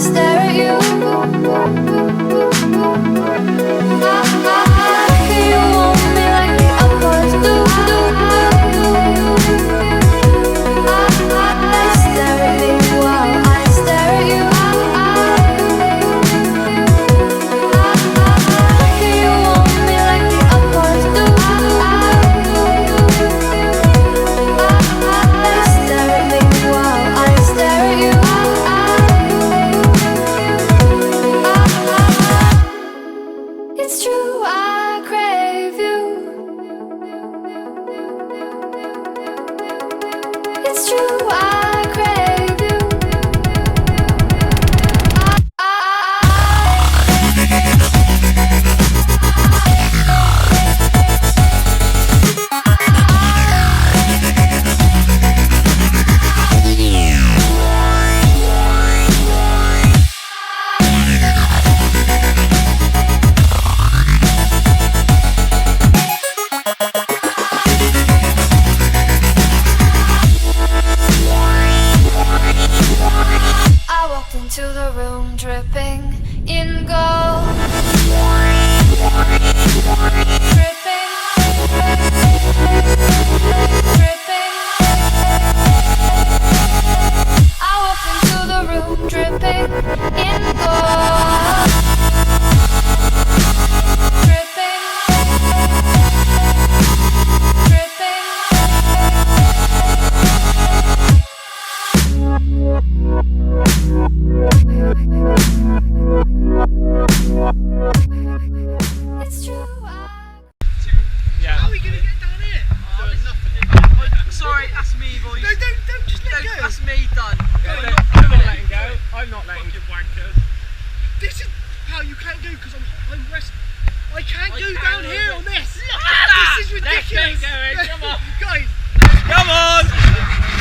stare at you. You want me like the others do. Stare at me while I stare at you. You want me like the others do. Stare at me while I stare at you. It's true, I crave you. It's true, I crave you. I walked into the room dripping in gold. Dripping, dripping. I walked into the room dripping in gold. Dripping, dripping. It's true. Yeah. How are we going to get down here? Sorry, that's me, boys. No, don't just let go. That's me done. I'm not letting go. I'm not letting go. Wankers. This is how you can't go because I'm rest. I can't go down here on this. Look at that. This is ridiculous. Let's get going. Come on. Guys. Come on.